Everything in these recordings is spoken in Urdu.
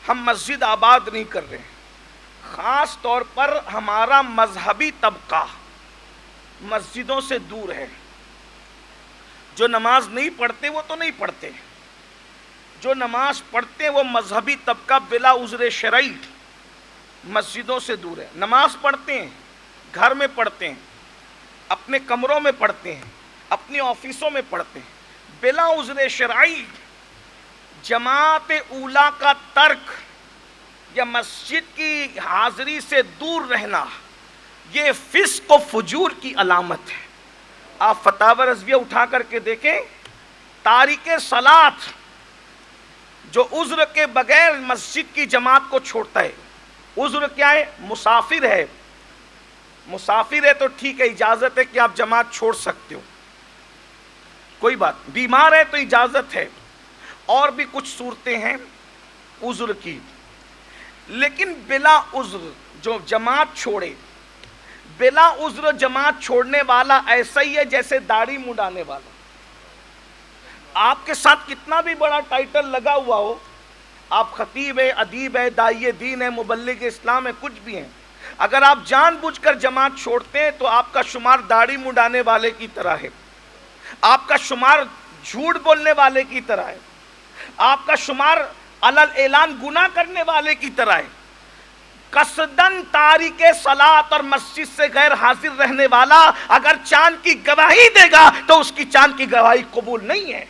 ہم مسجد آباد نہیں کر رہے ہیں، خاص طور پر ہمارا مذہبی طبقہ مسجدوں سے دور ہے. جو نماز نہیں پڑھتے وہ تو نہیں پڑھتے، جو نماز پڑھتے ہیں وہ مذہبی طبقہ بلا عذر شرعی مسجدوں سے دور ہے. نماز پڑھتے ہیں، گھر میں پڑھتے ہیں، اپنے کمروں میں پڑھتے ہیں، اپنی آفسوں میں پڑھتے ہیں. بلا عذر شرعی جماعت اولیٰ کا ترک یا مسجد کی حاضری سے دور رہنا یہ فسق و فجور کی علامت ہے. آپ فتاوی رضویہ اٹھا کر کے دیکھیں، تارک صلاۃ جو عذر کے بغیر مسجد کی جماعت کو چھوڑتا ہے. عذر کیا ہے؟ مسافر ہے. مسافر ہے تو ٹھیک ہے، اجازت ہے کہ آپ جماعت چھوڑ سکتے ہو، کوئی بات. بیمار ہے تو اجازت ہے. اور بھی کچھ صورتیں ہیں عذر کی. لیکن بلا عذر جو جماعت چھوڑے، بلا عذر جماعت چھوڑنے والا ایسا ہی ہے جیسے داڑھی منڈانے والا. آپ کے ساتھ کتنا بھی بڑا ٹائٹل لگا ہوا ہو، آپ خطیب ہے، ادیب ہے، داعی دین ہے، مبلغ اسلام ہے، کچھ بھی ہیں، اگر آپ جان بوجھ کر جماعت چھوڑتے ہیں تو آپ کا شمار داڑھی منڈانے والے کی طرح ہے، آپ کا شمار جھوٹ بولنے والے کی طرح ہے، آپ کا شمار علل اعلان گناہ کرنے والے کی طرح ہے. قصدن تارک صلاۃ اور مسجد سے غیر حاضر رہنے والا اگر چاند کی گواہی دے گا تو اس کی چاند کی گواہی قبول نہیں ہے،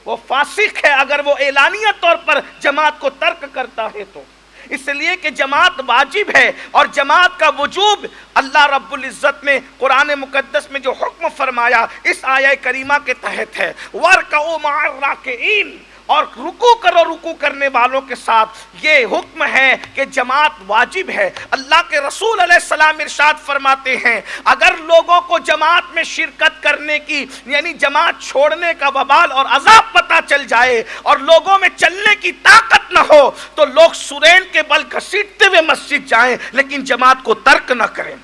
وہ فاسق ہے اگر وہ اعلانیہ طور پر جماعت کو ترک کرتا ہے تو. اس لیے کہ جماعت واجب ہے، اور جماعت کا وجوب اللہ رب العزت نے قرآن مقدس میں جو حکم فرمایا اس آیہ کریمہ کے تحت ہے. وَارْكَعُوا مَعَ الرَّاكِعِينَ، اور رکوع کرو رکوع کرنے والوں کے ساتھ. یہ حکم ہے کہ جماعت واجب ہے. اللہ کے رسول علیہ السلام ارشاد فرماتے ہیں اگر لوگوں کو جماعت میں شرکت کرنے کی یعنی جماعت چھوڑنے کا وبال اور عذاب پتہ چل جائے اور لوگوں میں چلنے کی طاقت نہ ہو تو لوگ سرین کے بل گھسیٹتے ہوئے مسجد جائیں لیکن جماعت کو ترک نہ کریں.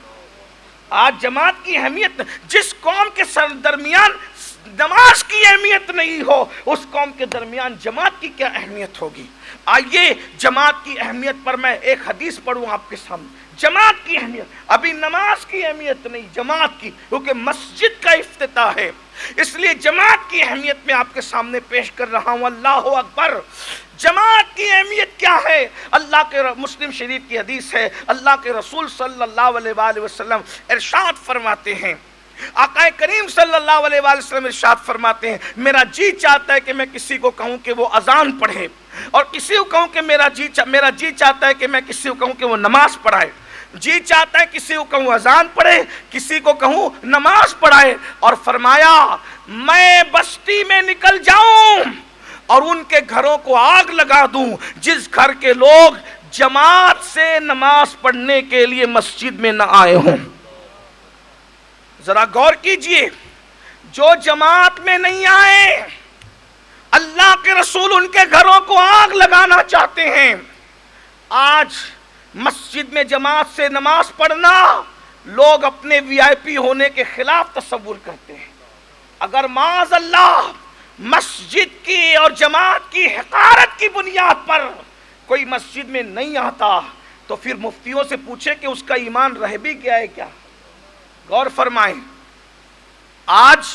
آج جماعت کی اہمیت، جس قوم کے درمیان نماز کی اہمیت نہیں ہو اس قوم کے درمیان جماعت کی کیا اہمیت ہوگی. آئیے جماعت کی اہمیت پر میں ایک حدیث پڑھوں آپ کے سامنے. جماعت کی اہمیت، ابھی نماز کی اہمیت نہیں، جماعت کی، کیونکہ مسجد کا افتتاح ہے، اس لیے جماعت کی اہمیت میں آپ کے سامنے پیش کر رہا ہوں. اللہ اکبر. جماعت کی اہمیت کیا ہے؟ اللہ کے مسلم شریف کی حدیث ہے، اللہ کے رسول صلی اللہ علیہ وآلہ وسلم ارشاد فرماتے ہیں، آقا کریم صلی اللہ علیہ وآلہ وسلم ارشاد فرماتے ہیں میرا جی چاہتا ہے کہ میں کسی کو کہوں کہ وہ اذان پڑھے، اور کسی کو کہوں کہ میرا جی چاہتا ہے کہ میں کسی کو کہوں کہ وہ نماز پڑھائے. جی چاہتا ہے کسی کو کہوں اذان پڑھے، کسی کو کہوں نماز پڑھائے. اور فرمایا میں بستی میں نکل جاؤں اور ان کے گھروں کو آگ لگا دوں جس گھر کے لوگ جماعت سے نماز پڑھنے کے لیے مسجد میں نہ آئے ہوں. ذرا غور کیجئے، جو جماعت میں نہیں آئے اللہ کے رسول ان کے گھروں کو آگ لگانا چاہتے ہیں. آج مسجد میں جماعت سے نماز پڑھنا لوگ اپنے وی آئی پی ہونے کے خلاف تصور کرتے ہیں. اگر معاذ اللہ مسجد کی اور جماعت کی حقارت کی بنیاد پر کوئی مسجد میں نہیں آتا تو پھر مفتیوں سے پوچھے کہ اس کا ایمان رہ بھی گیا ہے کیا. غور فرمائیں، آج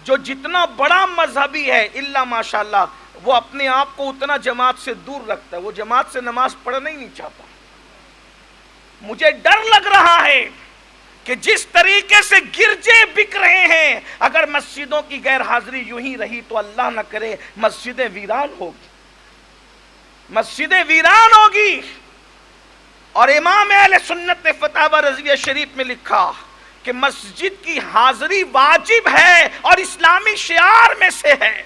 جو جتنا بڑا مذہبی ہے الا ماشاءاللہ وہ اپنے آپ کو اتنا جماعت سے دور رکھتا ہے، وہ جماعت سے نماز پڑھنا ہی نہیں چاہتا. مجھے ڈر لگ رہا ہے کہ جس طریقے سے گرجے بک رہے ہیں اگر مسجدوں کی غیر حاضری یوں ہی رہی تو اللہ نہ کرے مسجدیں ویران ہوگی، مسجدیں ویران ہوگی. اور امام اہل سنت نے فتاوی رضویہ شریف میں لکھا کہ مسجد کی حاضری واجب ہے اور اسلامی شعار میں سے ہے،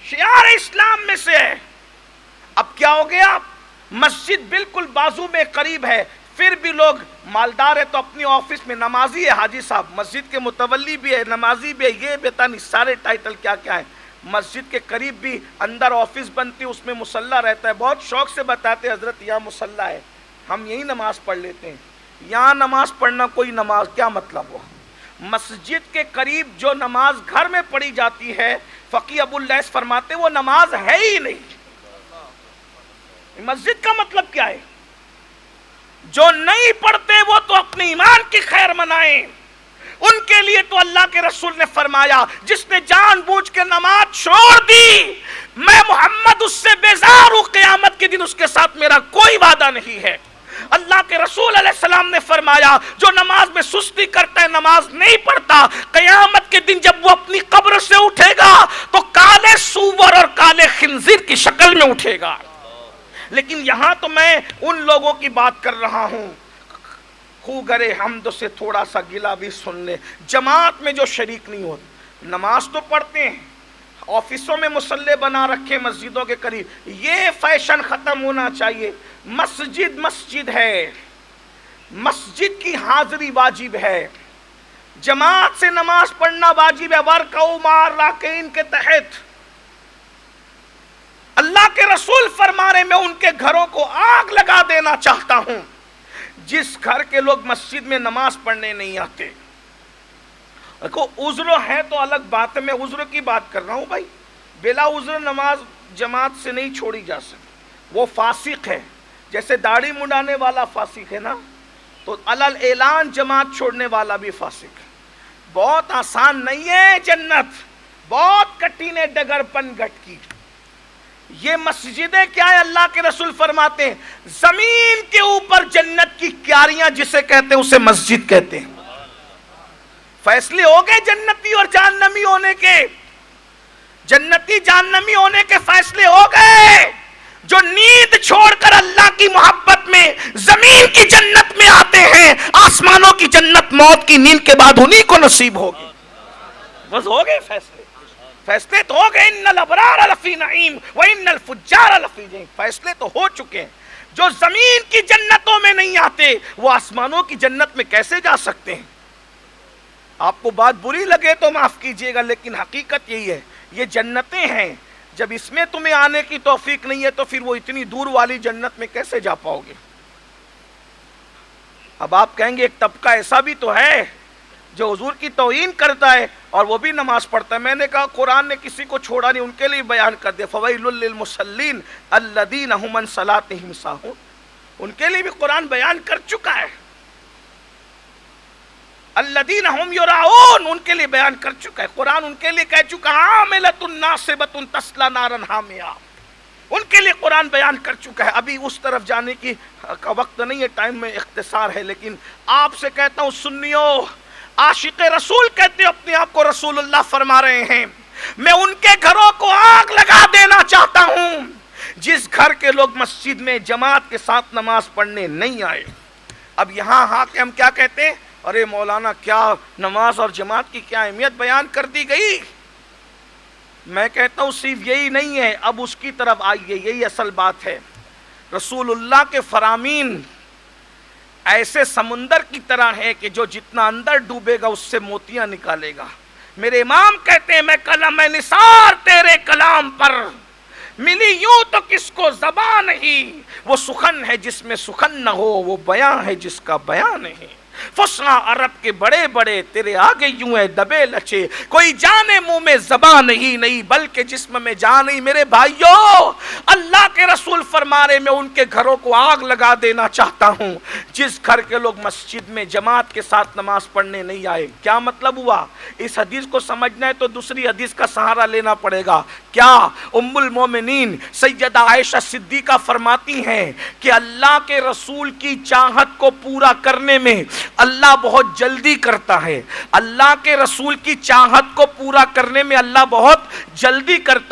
شعار اسلام میں سے ہے. اب کیا ہو گیا؟ مسجد بالکل بازو میں قریب ہے، پھر بھی لوگ مالدار ہے تو اپنی آفس میں نمازی ہے، حاجی صاحب مسجد کے متولی بھی ہے، نمازی بھی ہے، یہ بتانی سارے ٹائٹل کیا کیا ہے. مسجد کے قریب بھی اندر آفس بنتی، اس میں مصلی رہتا ہے، بہت شوق سے بتاتے حضرت یہاں مصلی ہے، ہم یہی نماز پڑھ لیتے ہیں. یہاں نماز پڑھنا کوئی نماز کیا مطلب ہوا؟ مسجد کے قریب جو نماز گھر میں پڑھی جاتی ہے فقی ابو اللیث فرماتے وہ نماز ہے ہی نہیں. مسجد کا مطلب کیا ہے؟ جو نہیں پڑھتے وہ تو اپنے ایمان کی خیر منائیں، ان کے لیے تو اللہ کے رسول نے فرمایا جس نے جان بوجھ کے نماز چھوڑ دی میں محمد اس سے بیزار ہوں، قیامت کے دن اس کے ساتھ میرا کوئی وعدہ نہیں ہے۔ اللہ کے رسول علیہ السلام نے فرمایا جو نماز میں سستی کرتا ہے، نماز نہیں پڑھتا، قیامت کے دن جب وہ اپنی قبر سے اٹھے گا تو کالے سور اور کالے خنزیر کی شکل میں اٹھے گا۔ لیکن یہاں تو میں ان لوگوں کی بات کر رہا ہوں، خوگرے حمد سے تھوڑا سا گلا بھی سن لے، جماعت میں جو شریک نہیں ہوتے، نماز تو پڑھتے ہیں، آفسوں میں مصلی بنا رکھے مسجدوں کے قریب، یہ فیشن ختم ہونا چاہیے۔ مسجد مسجد ہے، مسجد کی حاضری واجب ہے، جماعت سے نماز پڑھنا واجب ہے، وَرْكَعُوا مَعَ الرَّاكِعِينَ کے تحت۔ اللہ کے رسول فرما رہے میں ان کے گھروں کو آگ لگا دینا چاہتا ہوں جس گھر کے لوگ مسجد میں نماز پڑھنے نہیں آتے۔ دیکھو عذر ہے تو الگ بات ہے، میں عذر کی بات کر رہا ہوں بھائی، بلا عذر نماز جماعت سے نہیں چھوڑی جا سکتی، وہ فاسق ہے۔ جیسے داڑھی منڈانے والا فاسق ہے نا، تو علل اعلان جماعت چھوڑنے والا بھی فاسق ہے۔ بہت آسان نہیں ہے جنت، بہت کٹھن ہے ڈگر پن گٹ کی۔ یہ مسجدیں کیا ہے؟ اللہ کے رسول فرماتے ہیں زمین کے اوپر جنت کی کیاریاں جسے کہتے ہیں اسے مسجد کہتے ہیں۔ فیصلے ہو گئے جنتی اور جہنمی ہونے کے، جنتی جہنمی ہونے کے فیصلے ہو گئے۔ جو نیند چھوڑ کر اللہ کی محبت میں زمین کی جنت میں آتے ہیں، آسمانوں کی جنت موت کی نیند کے بعد انہی کو نصیب ہوگی۔ بس ہو گئے فیصلے، فیصلے تو ہو گئے، ان الابرار لفی نعیم وان الفجار لفی جحیم، فیصلے تو ہو چکے ہیں۔ جو زمین کی جنتوں میں نہیں آتے وہ آسمانوں کی جنت میں کیسے جا سکتے ہیں؟ آپ کو بات بری لگے تو معاف کیجئے گا، لیکن حقیقت یہی ہے، یہ جنتیں ہیں، جب اس میں تمہیں آنے کی توفیق نہیں ہے تو پھر وہ اتنی دور والی جنت میں کیسے جا پاؤ گے؟ اب آپ کہیں گے ایک طبقہ ایسا بھی تو ہے جو حضور کی توہین کرتا ہے اور وہ بھی نماز پڑھتا ہے۔ میں نے کہا قرآن نے کسی کو چھوڑا نہیں، ان کے لیے بیان کر دیا، فَوَيْلٌ لِّلْمُصَلِّينَ الَّذِينَ هُمْ عَنْ صَلَاتِهِمْ سَاهُونَ، ان کے لیے بھی قرآن بیان کر چکا ہے۔ الَّذِينَ هُمْ يُرَاءُونَ، ان کے لیے بیان کر چکا ہے قرآن، ان کے لیے کہہ چکا عَامِلَةٌ نَاصِبَةٌ تَصْلَىٰ نَارًا حَامِيَةً، ان کے لیے قرآن بیان کر چکا ہے۔ ابھی اس طرف جانے کی کا وقت نہیں ہے، ٹائم میں اختصار ہے، لیکن آپ سے کہتا ہوں سنیو، عاشق رسول کہتے ہیں اپنے آپ کو رسول اللہ فرما رہے ہیں، میں ان کے گھروں کو آگ لگا دینا چاہتا ہوں جس گھر کے لوگ مسجد میں جماعت کے ساتھ نماز پڑھنے نہیں آئے۔ اب یہاں کہ ہم کیا کہتے ہیں، ارے مولانا کیا نماز اور جماعت کی کیا اہمیت بیان کر دی گئی۔ میں کہتا ہوں صرف یہی نہیں ہے، اب اس کی طرف آئیے، یہی اصل بات ہے۔ رسول اللہ کے فرامین ایسے سمندر کی طرح ہے کہ جو جتنا اندر ڈوبے گا اس سے موتیاں نکالے گا۔ میرے امام کہتے ہیں میں قلم نثار تیرے کلام پر ملی یوں تو کس کو زبان نہیں، وہ سخن ہے جس میں سخن نہ ہو، وہ بیاں ہے جس کا بیان نہیں۔ فصحا عرب کے بڑے بڑے تیرے آگے یوں ہے دبے لچے، کوئی جانے منہ میں زبان ہی نہیں بلکہ جسم میں جان نہیں۔ میرے بھائیو، اللہ کے رسول فرما رہے میں ان کے گھروں کو آگ لگا دینا چاہتا ہوں جس گھر کے لوگ مسجد میں جماعت کے ساتھ نماز پڑھنے نہیں آئے۔ کیا مطلب ہوا؟ اس حدیث کو سمجھنا ہے تو دوسری حدیث کا سہارا لینا پڑے گا۔ کیا ام المومنین سیدہ عائشہ صدیقہ فرماتی ہیں کہ اللہ کے رسول کی چاہت کو پورا کرنے میں اللہ بہت جلدی کرتا ہے، اللہ کے رسول کی چاہت کو پورا کرنے میں اللہ بہت جلدی کرتا ہے۔